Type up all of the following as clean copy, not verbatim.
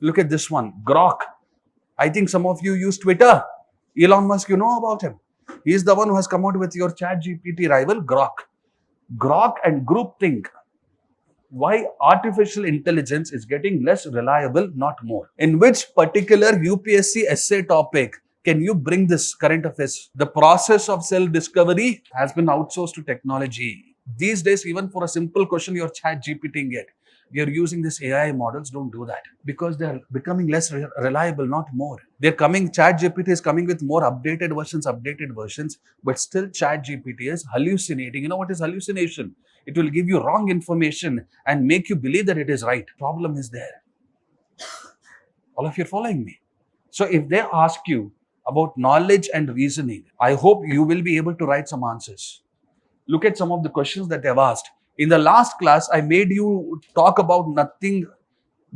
Look at this one, Grok. I think some of you use Twitter. Elon Musk, you know about him. He is the one who has come out with your ChatGPT rival, Grok. Grok and groupthink. Why artificial intelligence is getting less reliable, not more. In which particular UPSC essay topic can you bring this current affairs? The process of self-discovery has been outsourced to technology. These days, even for a simple question, your chat GPT get. You're using this AI models, don't do that. Because they're becoming less reliable, not more. They're coming, chat GPT is coming with more updated versions, but still chat GPT is hallucinating. You know what is hallucination? It will give you wrong information and make you believe that it is right. Problem is there. All of you are following me. So if they ask you about knowledge and reasoning, I hope you will be able to write some answers. Look at some of the questions that they've asked. In the last class, I made you talk about nothing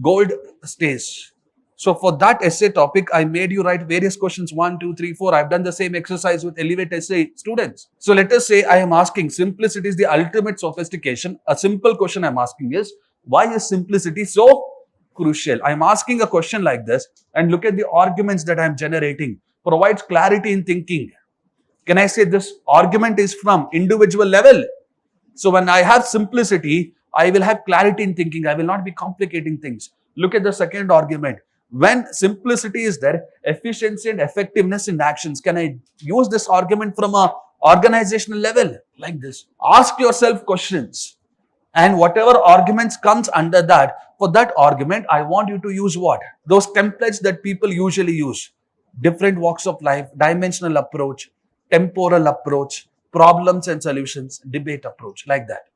gold stays. So for that essay topic, I made you write various questions, 1, 2, 3, 4. I've done the same exercise with Elevate essay students. So let us say I am asking, simplicity is the ultimate sophistication. A simple question I'm asking is, why is simplicity so crucial? I'm asking a question like this, and look at the arguments that I'm generating. Provides clarity in thinking. Can I say this argument is from individual level? So when I have simplicity, I will have clarity in thinking. I will not be complicating things. Look at the second argument. When simplicity is there, efficiency and effectiveness in actions. Can I use this argument from a organizational level? Like this. Ask yourself questions. And whatever arguments comes under that, for that argument, I want you to use what? Those templates that people usually use. Different walks of life, dimensional approach, temporal approach, problems and solutions, debate approach, like that.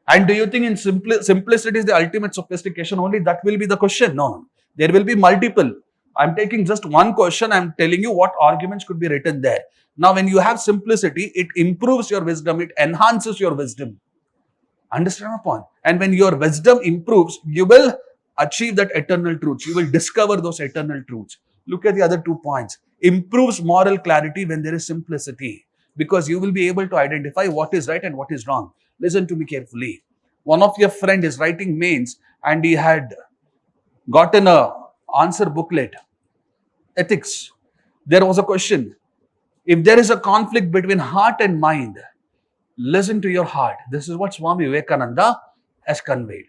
And do you think in simplicity is the ultimate sophistication? Only that will be the question? No. There will be multiple. I'm taking just one question. I'm telling you what arguments could be written there. Now, when you have simplicity, it improves your wisdom. It enhances your wisdom. Understand my point? And when your wisdom improves, you will achieve that eternal truth. You will discover those eternal truths. Look at the other 2 points. Improves moral clarity when there is simplicity. Because you will be able to identify what is right and what is wrong. Listen to me carefully. One of your friend is writing mains and he had gotten a answer booklet. Ethics. There was a question. If there is a conflict between heart and mind, listen to your heart. This is what Swami Vivekananda has conveyed.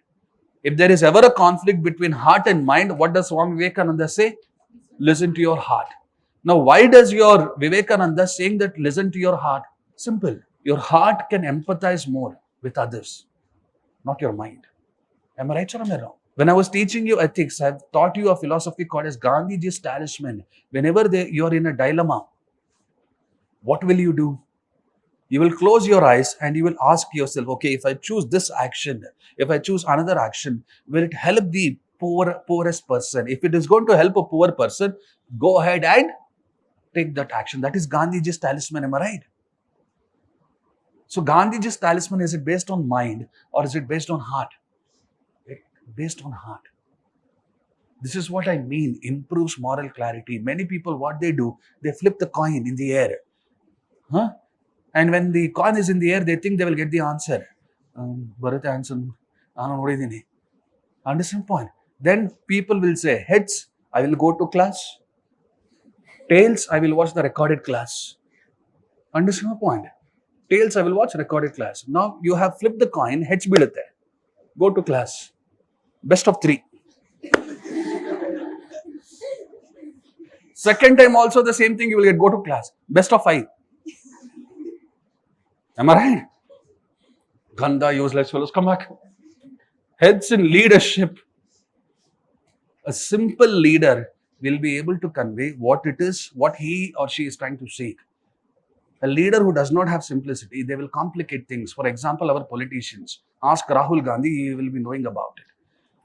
If there is ever a conflict between heart and mind, what does Swami Vivekananda say? Listen to your heart. Now, why does your Vivekananda saying that listen to your heart? Simple. Your heart can empathize more with others, not your mind. Am I right or am I wrong? When I was teaching you ethics, I've taught you a philosophy called as Gandhi's Talisman. Whenever you are in a dilemma, what will you do? You will close your eyes and you will ask yourself, okay, if I choose this action, if I choose another action, will it help the poorest person? If it is going to help a poor person, go ahead and take that action. That is Gandhi's Talisman, am I right? So Gandhi's Talisman, is it based on mind or is it based on heart? Based on heart. This is what I mean, improves moral clarity. Many people, what they do, they flip the coin in the air. And when the coin is in the air, they think they will get the answer. Understand point? Then people will say, heads, I will go to class. Tails, I will watch the recorded class. Understand point? Tails, I will watch recorded class. Now you have flipped the coin, heads bilutte. Go to class. Best of 3. Second time also the same thing, you will get go to class. Best of 5. Am I right? Ganda, useless fellows, come back. Heads in leadership. A simple leader will be able to convey what it is, what he or she is trying to say. A leader who does not have simplicity, they will complicate things. For example, our politicians. Ask Rahul Gandhi, he will be knowing about it.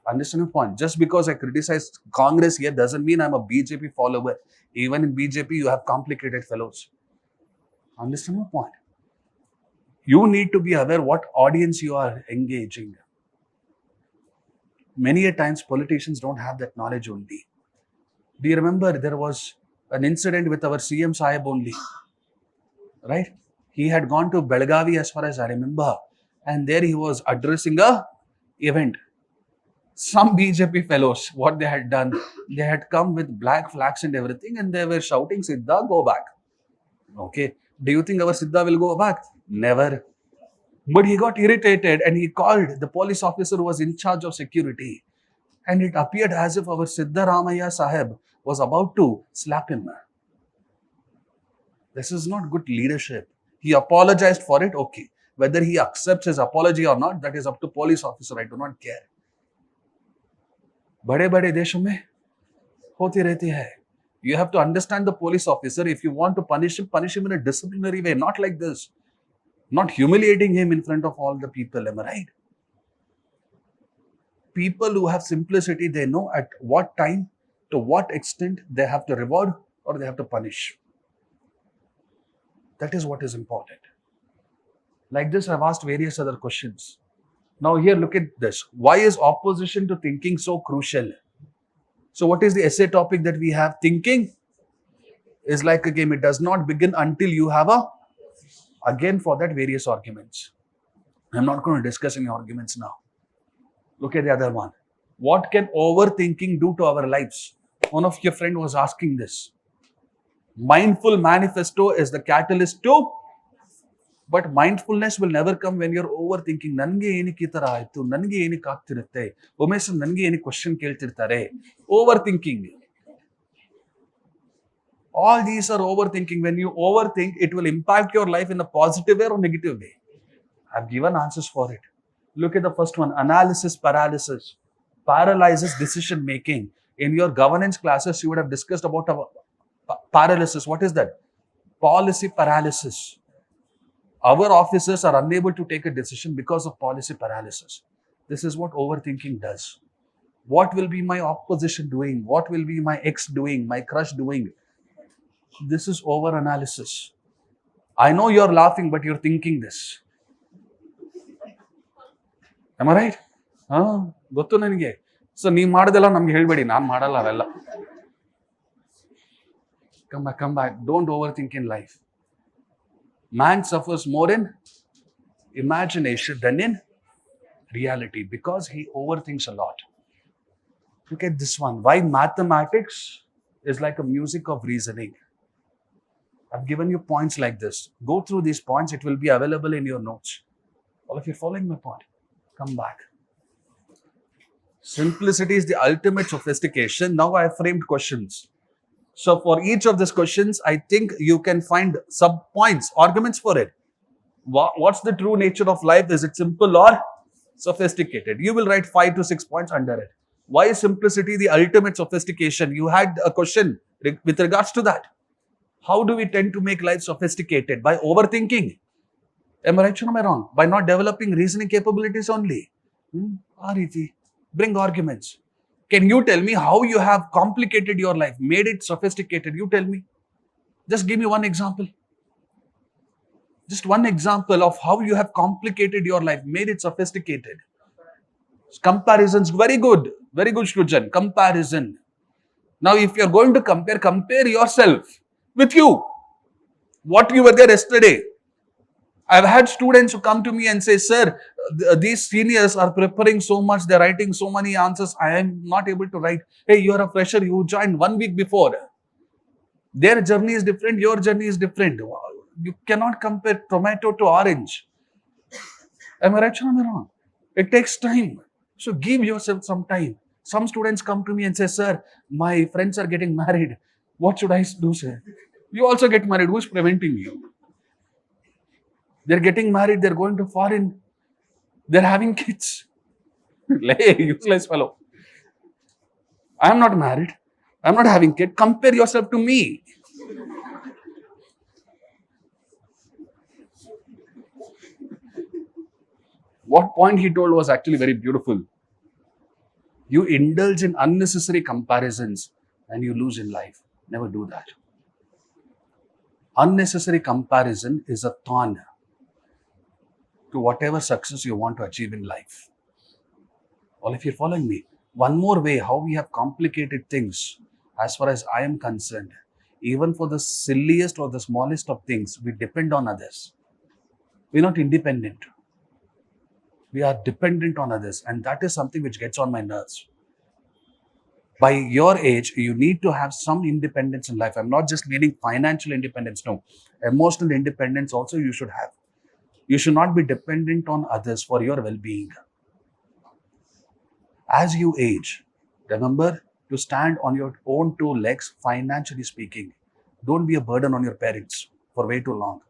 Understand the point? Just because I criticize Congress here doesn't mean I'm a BJP follower. Even in BJP, you have complicated fellows. Understand the point? You need to be aware what audience you are engaging. Many a times politicians don't have that knowledge only. Do you remember there was an incident with our CM Sahib only? Right? He had gone to Belgavi as far as I remember. And there he was addressing a event. Some BJP fellows, what they had done, they had come with black flags and everything, and they were shouting, Siddha, go back. Okay. Do you think our Siddha will go back? Never. But he got irritated and he called the police officer who was in charge of security. And it appeared as if our Siddharamaya Sahib was about to slap him. This is not good leadership. He apologized for it, okay. Whether he accepts his apology or not, that is up to police officer. I do not care. बड़े बड़े देशों में होती रहती है. You have to understand the police officer. If you want to punish him in a disciplinary way, not like this. Not humiliating him in front of all the people, am I right? People who have simplicity, they know at what time, to what extent they have to reward or they have to punish. That is what is important. Like this, I've asked various other questions. Now here, look at this. Why is opposition to thinking so crucial? So what is the essay topic that we have? Thinking is like a game. It does not begin until you have again for that various arguments. I'm not going to discuss any arguments now. Look at the other one. What can overthinking do to our lives? One of your friend was asking this. Mindful manifesto is the catalyst to, but mindfulness will never come when you're overthinking. Nange ಏನಕ್ಕೆ ಈ ತರ ಆಯ್ತು, ನನಗೆ ಏನಕ್ಕೆ ಆಗ್ತಿರುತ್ತೆ, ಉಮೇಶ್ ನನಗೆ ಏನಕ್ಕೆ question ಕೇಳ್ತಿರ್ತಾರೆ. Overthinking. All these are overthinking. When you overthink, it will impact your life in a positive way or negative way. I've given answers for it. Look at the first one. Analysis paralysis. Paralyzes decision making. In your governance classes, you would have discussed about paralysis. What is that? Policy paralysis. Our officers are unable to take a decision because of policy paralysis. This is what overthinking does. What will be my opposition doing? What will be my ex doing? My crush doing? This is over-analysis. I know you're laughing, but you're thinking this. Am I right? ಗೊತ್ತು ನನಗೆ. So ನೀವು ಮಾಡೋದೆಲ್ಲ ನಮ್ಗೆ ಹೇಳ್ಬೇಡಿ, ನಾನು ಮಾಡಲ್ಲ ಅವೆಲ್ಲ. Come back. Don't overthink in life. Man suffers more in imagination than in reality because he overthinks a lot. Look at this one. Why mathematics is like a music of reasoning. I've given you points like this. Go through these points. It will be available in your notes. All of you following my point? Come back. Simplicity is the ultimate sophistication. Now I have framed questions. So for each of these questions, I think you can find sub-points, arguments for it. What's the true nature of life? Is it simple or sophisticated? You will write 5 to 6 points under it. Why is simplicity the ultimate sophistication? You had a question with regards to that. How do we tend to make life sophisticated? By overthinking. Am I right or am I wrong? By not developing reasoning capabilities only. Ariti, bring arguments. Can you tell me how you have complicated your life, made it sophisticated? You tell me. Just give me one example. Just one example of how you have complicated your life, made it sophisticated. Comparisons, very good. Very good, Shrujan. Comparison. Now, if you're going to compare yourself with you. What you were there yesterday. I've had students who come to me and say, sir, these seniors are preparing so much, they're writing so many answers, I am not able to write. Hey, you're a fresher, you joined 1 week before. Their journey is different, your journey is different. You cannot compare tomato to orange. Am I right or am I wrong? It takes time. So give yourself some time. Some students come to me and say, sir, my friends are getting married. What should I do, sir? You also get married. Who is preventing you? They're getting married, they're going to foreign, they're having kids. Useless fellow. I'm not married, I'm not having kids. Compare yourself to me. What point he told was actually very beautiful. You indulge in unnecessary comparisons and you lose in life. Never do that. Unnecessary comparison is a thorn to whatever success you want to achieve in life. All of you are following me? One more way how we have complicated things, as far as I am concerned, even for the silliest or the smallest of things, we depend on others. We're not independent. We are dependent on others, and that is something which gets on my nerves. By your age, you need to have some independence in life. I'm not just meaning financial independence, no. Emotional independence also you should have. You should not be dependent on others for your well being. As you age, remember to stand on your own two legs, financially speaking. Don't be a burden on your parents for way too long.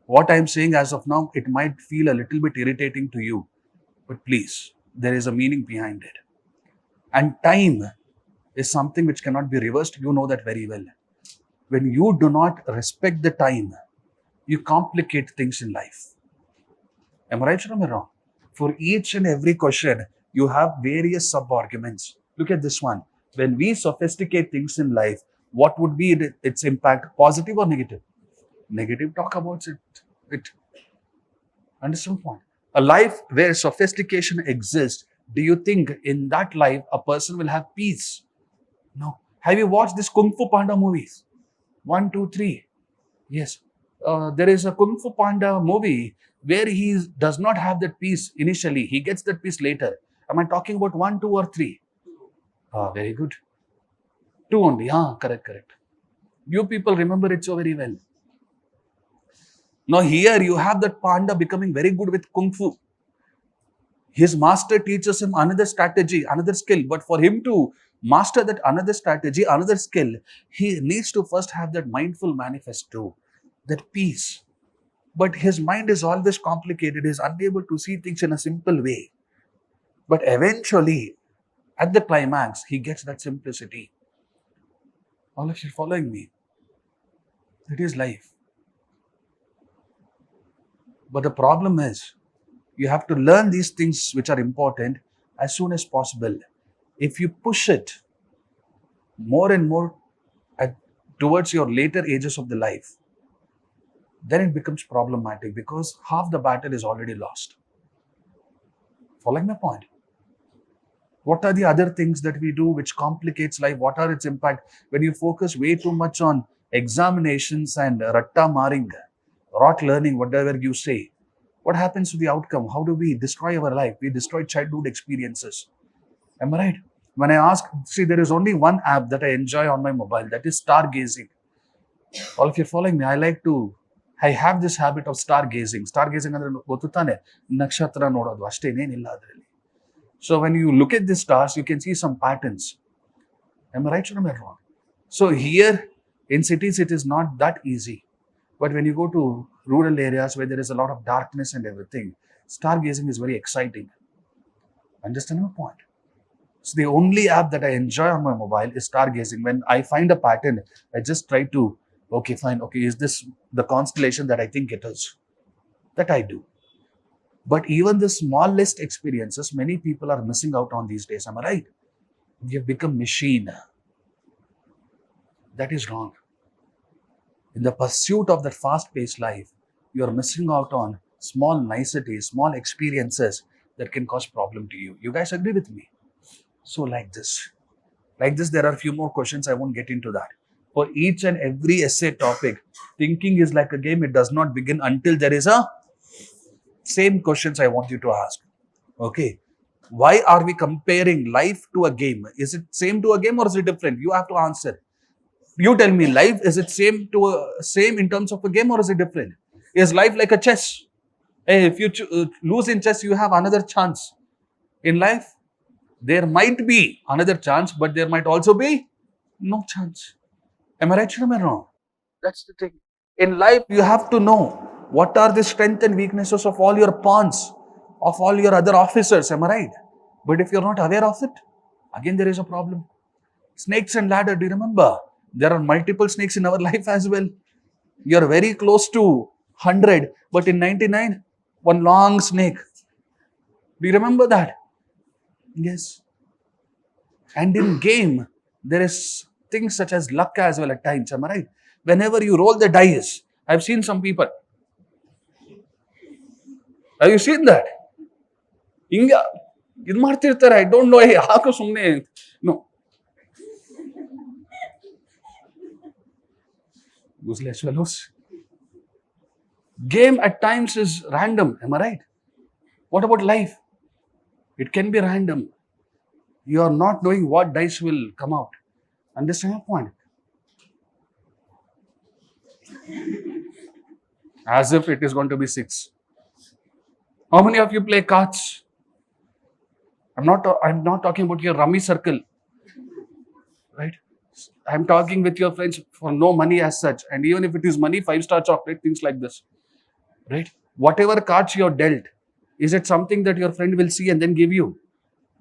What I'm saying as of now, it might feel a little bit irritating to you, but please, there is a meaning behind it. And time is something which cannot be reversed. You know that very well. When you do not respect the time, you complicate things in life. Am I right or am I wrong? For each and every question, you have various sub-arguments. Look at this one. When we sophisticate things in life, what would be its impact, positive or negative? Negative, talk about it. Understand the point? A life where sophistication exists, do you think in that life a person will have peace? No. Have you watched this Kung Fu Panda movies? One, two, three. Yes. There is a Kung Fu Panda movie where he does not have that peace initially. He gets that peace later. Am I talking about one, two, or three? Ah, very good. Two only. Ah, correct, correct. You people remember it so very well. Now here you have that panda becoming very good with Kung Fu. His master teaches him another strategy, another skill. But for him to master that another strategy, another skill, he needs to first have that mindful manifesto, that peace. But his mind is always complicated. He is unable to see things in a simple way. But eventually, at the climax, he gets that simplicity. All of you following me? It is life. But the problem is, you have to learn these things which are important as soon as possible. If you push it more and more towards your later ages of the life, then it becomes problematic because half the battle is already lost. Following my point? What are the other things that we do which complicates life? What are its impact? When you focus way too much on examinations and ratta maring, rot learning, whatever you say, what happens to the outcome? How do we destroy our life? We destroy childhood experiences. Am I right? When I ask, see, there is only one app that I enjoy on my mobile, that is stargazing. All of you following me, I have this habit of stargazing. Stargazing ಅಂದ್ರೆ ಗೊತ್ತುತ್ತಾನೆ ನಕ್ಷತ್ರ ನೋಡೋದು ಅಷ್ಟೇ ಇನ್ನೇನಿಲ್ಲ ಅದರಲ್ಲಿ. So when you look at the stars, you can see some patterns. Am I right or am I wrong? So here in cities, it is not that easy. But when you go to rural areas where there is a lot of darkness and everything, stargazing is very exciting. Understand my point? So the only app that I enjoy on my mobile is stargazing. When I find a pattern, I just try to, okay, fine, okay, is this the constellation that I think it is? That I do. But even the smallest experiences, many people are missing out on these days. Am I right? We have become machine. That is wrong. In the pursuit of that fast-paced life, you are missing out on small niceties, small experiences that can cause problem to you. You guys agree with me? So like this, there are a few more questions. I won't get into that. For each and every essay topic, thinking is like a game. It does not begin until there is a same questions I want you to ask. Okay. Why are we comparing life to a game? Is it same to a game or is it different? You have to answer. You tell me, life, is it same in terms of a game or is it different? Is life like a chess? Hey, if you lose in chess, you have another chance. In life, there might be another chance, but there might also be no chance. Am I right or am I wrong? That's the thing. In life, you have to know what are the strengths and weaknesses of all your pawns, of all your other officers. Am I right? But if you're not aware of it, again there is a problem. Snakes and ladder, do you remember? There are multiple snakes in our life as well. You're very close to 100, but in 99, one long snake. Do you remember that? Yes. And in game, there is things such as luck as well at times. Am I right? Whenever you roll the dice, I've seen some people. Have you seen that? ಹಿಂಗ ಇದು ಮಾಡ್ತಿರ್ತಾರೆ. I don't know. ಯಾಕೆ ಸುಮ್ಮನೆ no. Useless fellows. Game at times is random. Am I right? What about life? It can be random. You are not knowing what dice will come out. Understand your point? As if it is going to be 6. How many of you play cards? I'm not talking about your rummy circle, right? I'm talking with your friends for no money as such. And even if it is money, 5-star chocolate, things like this, right? Whatever cards you're dealt, is it something that your friend will see and then give you?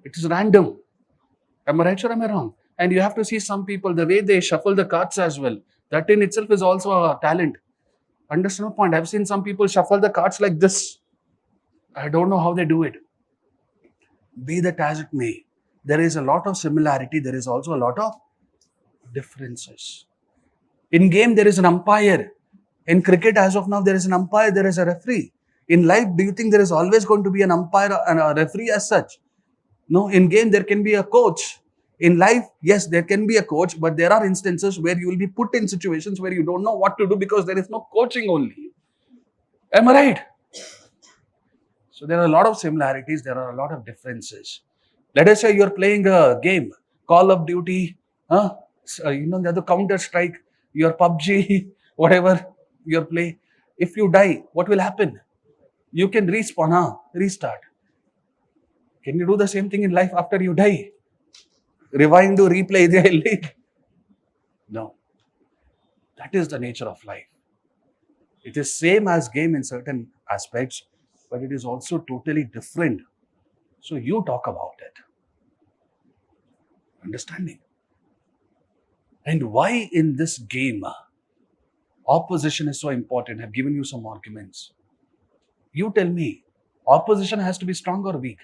It is random. Am I right or am I wrong? And you have to see some people, the way they shuffle the cards as well. That in itself is also a talent. Understand my point? I've seen some people shuffle the cards like this. I don't know how they do it. Be that as it may, there is a lot of similarity. There is also a lot of differences. In game, there is an umpire. In cricket, as of now, there is an umpire, there is a referee. In life, do you think there is always going to be an umpire and a referee as such? No, in game, there can be a coach. In life, yes, there can be a coach, but there are instances where you will be put in situations where you don't know what to do because there is no coaching only. Am I right? So there are a lot of similarities, there are a lot of differences. Let us say you're playing a game, Call of Duty, the other Counter-Strike, your PUBG, whatever you play. If you die, what will happen? You can respawn, restart. Can you do the same thing in life after you die? Rewind to replay the league? No. That is the nature of life. It is same as game in certain aspects, but it is also totally different. So you talk about it. Understanding. And why in this game opposition is so important? I've given you some arguments. You tell me, opposition has to be strong or weak?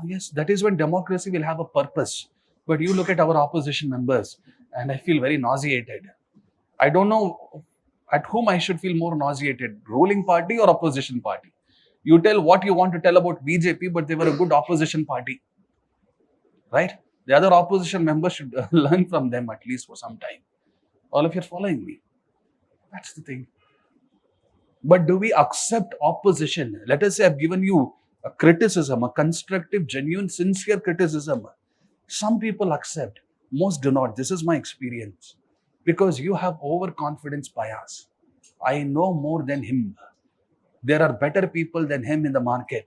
Yes, that is when democracy will have a purpose. But you look at our opposition members and I feel very nauseated. I don't know at whom I should feel more nauseated, ruling party or opposition party. You tell what you want to tell about BJP, but they were a good opposition party, right? The other opposition members should learn from them at least for some time. All of you are following me. That's the thing. But do we accept opposition? Let us say I've given you a criticism, a constructive, genuine, sincere criticism. Some people accept, most do not. This is my experience. Because you have overconfidence bias. I know more than him. There are better people than him in the market.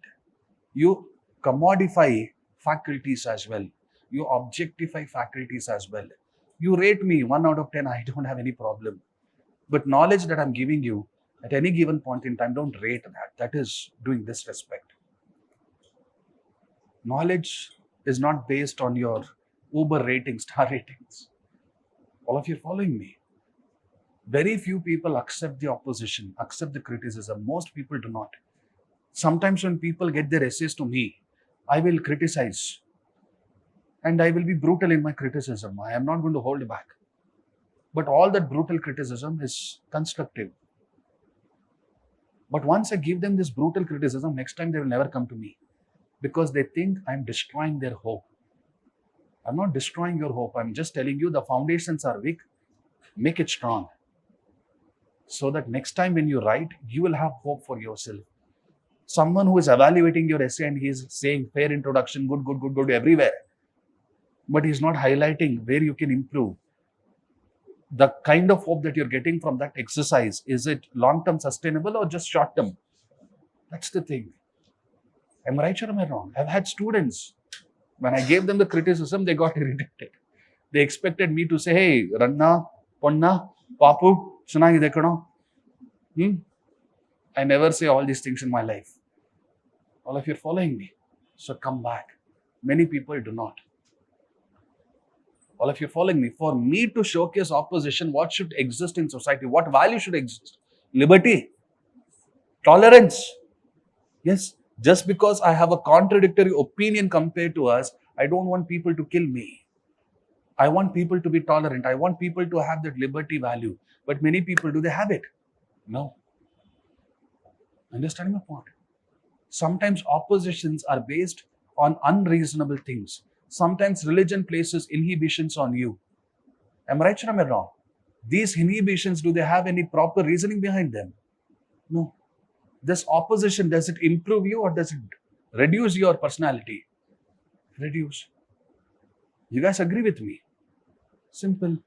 You commodify faculties as well. You objectify faculties as well. You rate me 1 out of 10, I don't have any problem. But knowledge that I'm giving you at any given point in time, don't rate that. That is doing disrespect. Knowledge is not based on your Uber ratings, star ratings. All of you are following me. Very few people accept the opposition, accept the criticism. Most people do not. Sometimes when people get their essays to me, I will criticize. And I will be brutal in my criticism. I am not going to hold back. But all that brutal criticism is constructive. But once I give them this brutal criticism, next time they will never come to me. Because they think I'm destroying their hope. I'm not destroying your hope. I'm just telling you the foundations are weak. Make it strong. So that next time when you write, you will have hope for yourself. Someone who is evaluating your essay and he is saying fair introduction, good everywhere. But he's not highlighting where you can improve. The kind of hope that you're getting from that exercise, is it long-term sustainable or just short-term? That's the thing. Am I right or am I wrong? I've had students, when I gave them the criticism, they got irritated. They expected me to say, hey, Ranna, Ponna, Papu, Sunagi Dekano. I never say all these things in my life. All of you are following me. So come back. Many people do not. All of you are following me. For me to showcase opposition, what should exist in society? What value should exist? Liberty. Tolerance. Yes. Just because I have a contradictory opinion compared to us, I don't want people to kill me. I want people to be tolerant. I want people to have that liberty value. But many people, do they have it? No. Understanding my point? Sometimes oppositions are based on unreasonable things. Sometimes religion places inhibitions on you. Am I right or am I wrong? These inhibitions, do they have any proper reasoning behind them? No. This opposition, does it improve you or does it reduce your personality? Reduce. You guys agree with me? Simple.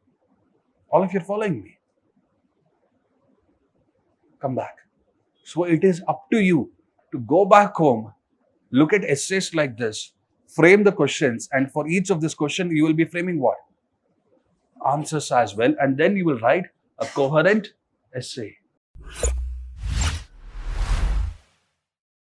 All of you are following me. Come back. So it is up to you to go back home, look at essays like this, frame the questions, and for each of this question, you will be framing what? Answers as well, and then you will write a coherent essay.